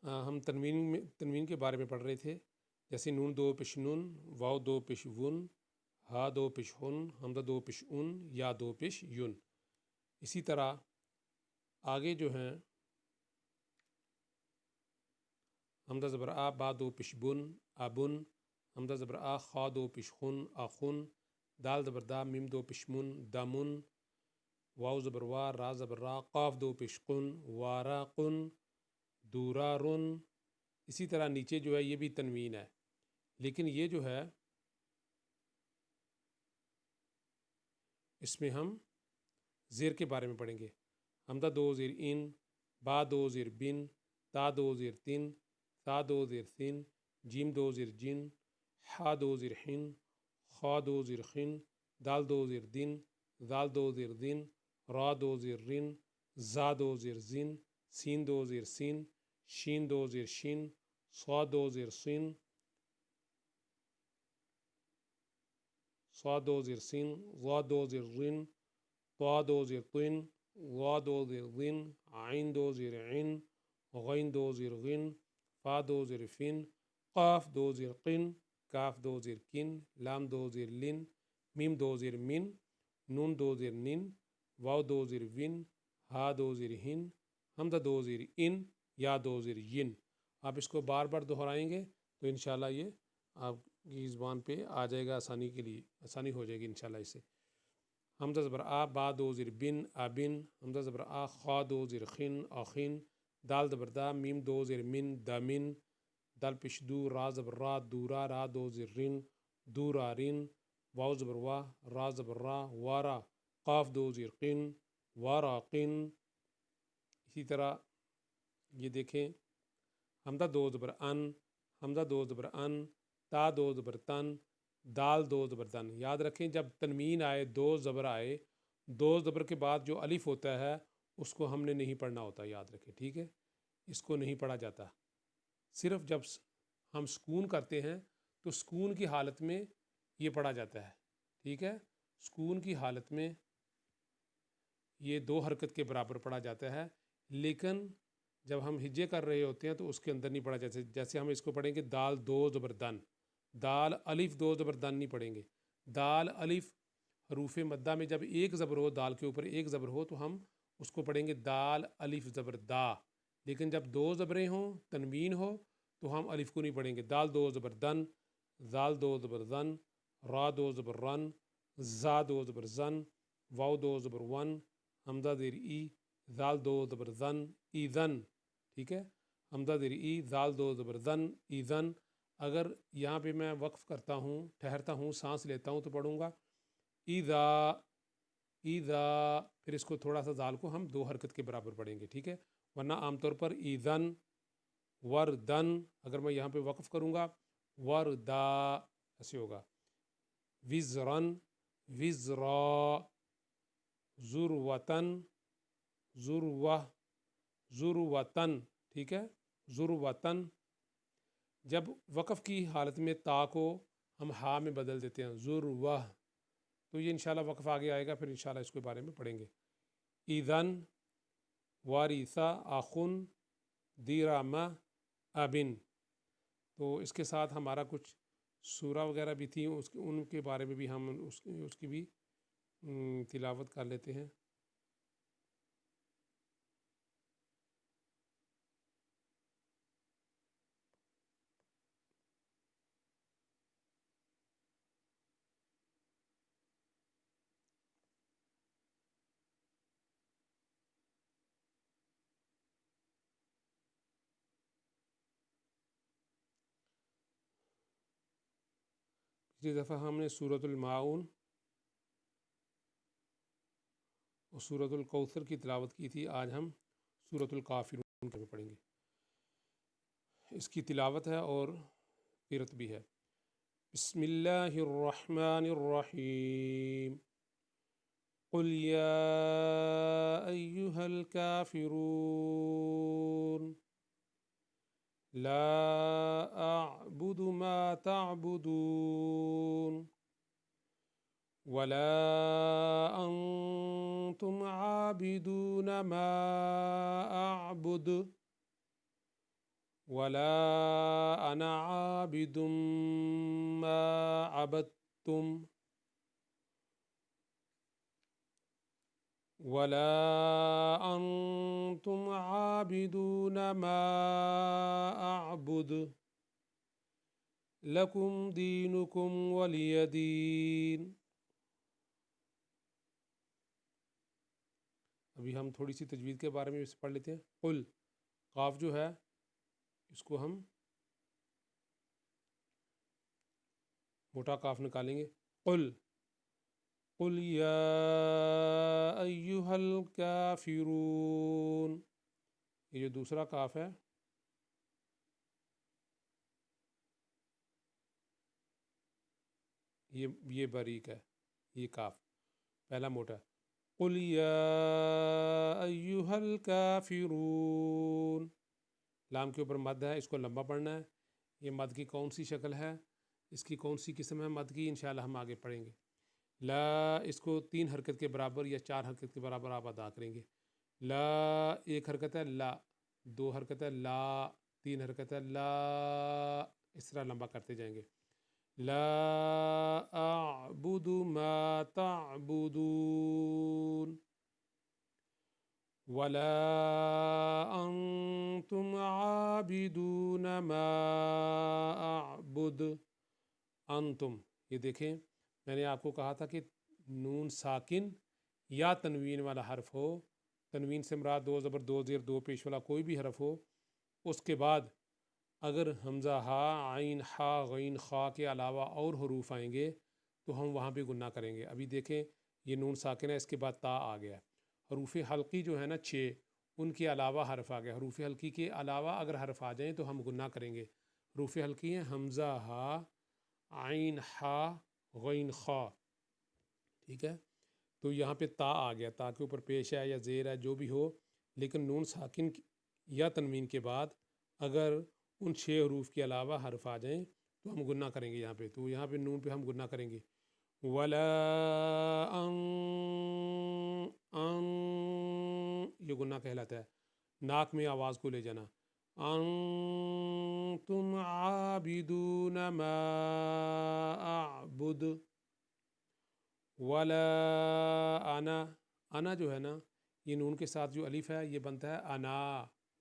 ہم تنوین کے بارے میں پڑھ رہے تھے، جیسے نون دو پیش نون، واو دو پیش ون، ہا دو پیش ہن، حمزہ دو پیش ان، یا دو پیش یون۔ اسی طرح آگے جو ہیں حمزہ زبر آ، با دو پیش بن، آبن، حمزہ زبر آ، خا دو پیش خن، آخن، دال زبر دا، میم دو پیش من، دامن، واو زبر وا، را زبر را، قاف دو پیش قن، وارا قن، دورارن۔ اسی طرح نیچے جو ہے یہ بھی تنوین ہے، لیکن یہ جو ہے اس میں ہم زیر کے بارے میں پڑھیں گے۔ حمزہ دو زیر ان، با دو زیر بن، تا دو زیر تن، تا دو زیر سن، جیم دو زیر جن، حا دو زیر حن، خا دو زیر خن، دال دو زیر دن، زال دو زیر دن، را دو زیر رن، زا دو زیر زن، سین دو زیر سن، شین دو زیر شن، صاد دو زیر سن، صاد دو زیر سن، ضاد دو زیر رن، طا دو زیر طن، وا دو زیر ذن، عین دو زیر عن، غین دو زیر غن، فا دو زیر فن، قاف دو زیر قن، کاف دو زیر کن، لام دو زیر لن، میم دو زیر من، نون دو زیر نن، واو دو زیر ون، ہا دو زیر ہن، حمزہ دو زیر ان، یا دو زیر ین۔ آپ اس کو بار بار دہرائیں گے تو انشاءاللہ یہ آپ کی زبان پہ آ جائے گا، آسانی کے لیے آسانی ہو جائے گی انشاءاللہ اس سے۔ حمزہ زبر آ، با دو زیر بن، آبن، حمزہ زبر آ، خا دو زیر خن، آخن، دال زبر دا، میم دو زیر من، دامن، دال پیش دو، را زبر را، دورا، را دو زیر رن، دورارن، واو زبر وا، را زبر را، وارا، قاف دو زیر قن، واراقن۔ اسی طرح یہ دیکھیں حمزہ دو زبر ان، حمزہ دو زبر ان، تا دو زبر تن، دال دو زبر دن۔ یاد رکھیں جب تنوین آئے، دو زبر آئے، دو زبر کے بعد جو الف ہوتا ہے اس کو ہم نے نہیں پڑھنا ہوتا، یاد رکھیں، ٹھیک ہے، اس کو نہیں پڑھا جاتا۔ صرف جب ہم سکون کرتے ہیں تو سکون کی حالت میں یہ پڑھا جاتا ہے، ٹھیک ہے، سکون کی حالت میں یہ دو حرکت کے برابر پڑھا جاتا ہے، لیکن جب ہم ہجے کر رہے ہوتے ہیں تو اس کے اندر نہیں پڑھا جاتا۔ جیسے ہم اس کو پڑھیں گے دال دو زبر دن، دال الف دو زبر دن نہیں پڑھیں گے۔ دال الف حروف مدہ میں جب ایک زبر ہو، دال کے اوپر ایک زبر ہو تو ہم اس کو پڑھیں گے دال الف زبر دا، لیکن جب دو زبریں ہوں، تنوین ہو، تو ہم الف کو نہیں پڑھیں گے۔ دال دو زبر دن، زال دو زبر زن، را دو زبر رن، زا دو زبر زن، واو دو زبر ون، حمزہ زیر ای، زال دو زبر زن، ایزن، ٹھیک ہے، حمزہ زیر ای، زال دو زبر زن، ایزن۔ اگر یہاں پہ میں وقف کرتا ہوں، ٹھہرتا ہوں، سانس لیتا ہوں تو پڑھوں گا ایذا، ایذا، پھر اس کو تھوڑا سا زال کو ہم دو حرکت کے برابر پڑھیں گے، ٹھیک ہے، ورنہ عام طور پر ایذن، وردن، اگر میں یہاں پہ وقف کروں گا وردا، ایسے ہوگا، وزرن، وزرا، ذروتن، ذروہ، ذروتن، ٹھیک ہے، ذروتن۔ جب وقف کی حالت میں تا کو ہم ہا میں بدل دیتے ہیں، ذروہ، تو یہ انشاءاللہ وقف آگے آئے گا، پھر انشاءاللہ اس کے بارے میں پڑھیں گے۔ ایذن، واریثہ، آخن، دیرامہ، ابن۔ تو اس کے ساتھ ہمارا کچھ سورہ وغیرہ بھی تھیں، ان کے بارے میں بھی ہم اس کی بھی تلاوت کر لیتے ہیں۔ پچھلی دفعہ ہم نے سورۃ الماعون اور سورۃ الکوثر کی تلاوت کی تھی، آج ہم سورۃ الکافرون کے پڑھیں گے۔ اس کی تلاوت ہے اور قرأت بھی ہے۔ بسم اللہ الرحمن الرحیم، قل یا ایہا الکافرون لا اعبد ما تعبدون ولا انتم عابدون ما اعبد ولا انا عابد ما عبدتم ولا انتم عابدون ما اعبد لکم دینکم ولی دین۔ ابھی ہم تھوڑی سی تجوید کے بارے میں پڑھ لیتے ہیں۔ قل، قاف جو ہے اس کو ہم موٹا قاف نکالیں گے۔ قل، قل یا ایہا الکافرون، یہ جو دوسرا قاف ہے یہ باریک ہے، یہ قاف پہلا موٹا ہے۔ قل یا ایہا الکافرون، لام کے اوپر مد ہے، اس کو لمبا پڑھنا ہے۔ یہ مد کی کون سی شکل ہے، اس کی کون سی قسم ہے مد کی، انشاءاللہ ہم آگے پڑھیں گے۔ لا، اس کو 3 حرکت کے برابر یا 4 حرکت کے برابر آپ ادا کریں گے۔ لا، 1 حرکت ہے لا، 2 حرکت ہے لا، 3 حرکت ہے لا، اس طرح لمبا کرتے جائیں گے۔ لا اعبد ما تعبدون ولا انتم عابدون ما اعبد۔ انتم، یہ دیکھیں میں نے آپ کو کہا تھا کہ نون ساکن یا تنوین والا حرف ہو، تنوین سے مراد 2 زبر 2 زیر 2 پیش والا کوئی بھی حرف ہو، اس کے بعد اگر حمزہ ہا، عین ہا، غین خا کے علاوہ اور حروف آئیں گے تو ہم وہاں پہ گناہ کریں گے۔ ابھی دیکھیں یہ نون ساکن ہے، اس کے بعد تا آ گیا۔ حروف حلقی جو ہے نا 6، ان کے علاوہ حرف آ گیا۔ حروف حلقی کے علاوہ اگر حرف آ جائیں تو ہم گناہ کریں گے۔ حروف حلقی ہیں حمزہ ہا، عین ہا، غین خا، ٹھیک ہے۔ تو یہاں پہ تا آ گیا، تا کے اوپر پیش ہے یا زیر ہے جو بھی ہو، لیکن نون ساکن یا تنوین کے بعد اگر ان 6 حروف کے علاوہ حرف آ جائیں تو ہم گناہ کریں گے۔ یہاں پہ نون پہ ہم گناہ کریں گے۔ ولا ان یہ گناہ کہلاتا ہے، ناک میں آواز کو لے جانا۔ انتم عابدون ما اعبد ولا انا جو ہے نا، یہ نون کے ساتھ جو الف ہے یہ بنتا ہے انا،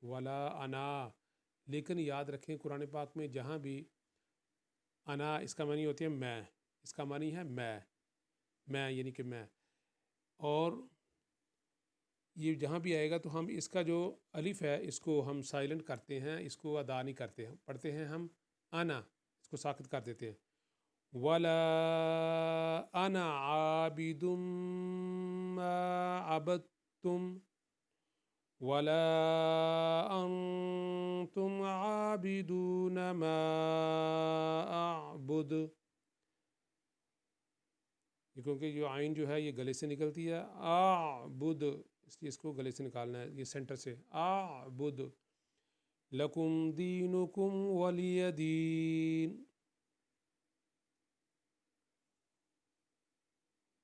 ولا انا۔ لیکن یاد رکھیں قرآن پاک میں جہاں بھی انا اس کا معنی ہوتی ہے میں، اس کا معنی ہے میں یعنی کہ میں، اور یہ جہاں بھی آئے گا تو ہم اس کا جو الف ہے اس کو ہم سائلنٹ کرتے ہیں، اس کو ادا نہیں کرتے ہیں، پڑھتے ہیں ہم انا، اس کو ساکت کر دیتے ہیں۔ ولا انا عابد ما عبدتم ولا انتم عابدون ما اعبد، کیونکہ جو عین جو ہے یہ گلے سے نکلتی ہے، اعبد، اس لیے اس کو گلے سے نکالنا ہے، یہ سینٹر سے، اعبد لکم دینکم ولی دین۔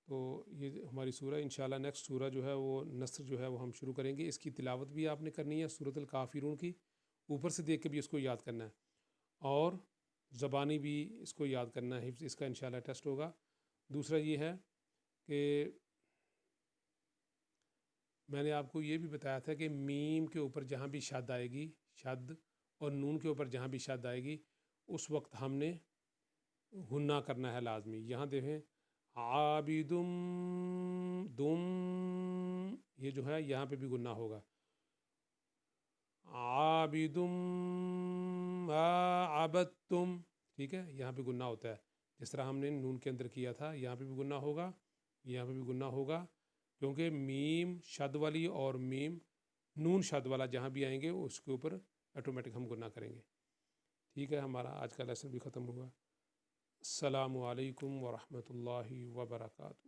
تو یہ ہماری سورہ انشاءاللہ نیکسٹ سورہ جو ہے وہ نصر جو ہے وہ ہم شروع کریں گے۔ اس کی تلاوت بھی آپ نے کرنی ہے، سورۃ الکافرون کی، اوپر سے دیکھ کے بھی اس کو یاد کرنا ہے، اور زبانی بھی اس کو یاد کرنا ہے، حفظ اس کا انشاءاللہ ٹیسٹ ہوگا۔ دوسرا یہ ہے کہ میں نے آپ کو یہ بھی بتایا تھا کہ میم کے اوپر جہاں بھی شد آئے گی، شد، اور نون کے اوپر جہاں بھی شد آئے گی اس وقت ہم نے غنہ کرنا ہے لازمی۔ یہاں دیکھیں عابدم، دم، یہ جو ہے یہاں پہ بھی غنہ ہوگا، عابدم ما عبدتم، ٹھیک ہے، یہاں پہ غنہ ہوتا ہے جس طرح ہم نے نون کے اندر کیا تھا، یہاں پہ بھی غنہ ہوگا، یہاں پہ بھی غنہ ہوگا، کیونکہ میم شد والی اور میم نون شد والا جہاں بھی آئیں گے اس کے اوپر آٹومیٹک ہم غنہ کریں گے۔ ٹھیک ہے، ہمارا آج کا لیسن بھی ختم ہوا۔ السلام علیکم ورحمۃ اللہ وبرکاتہ۔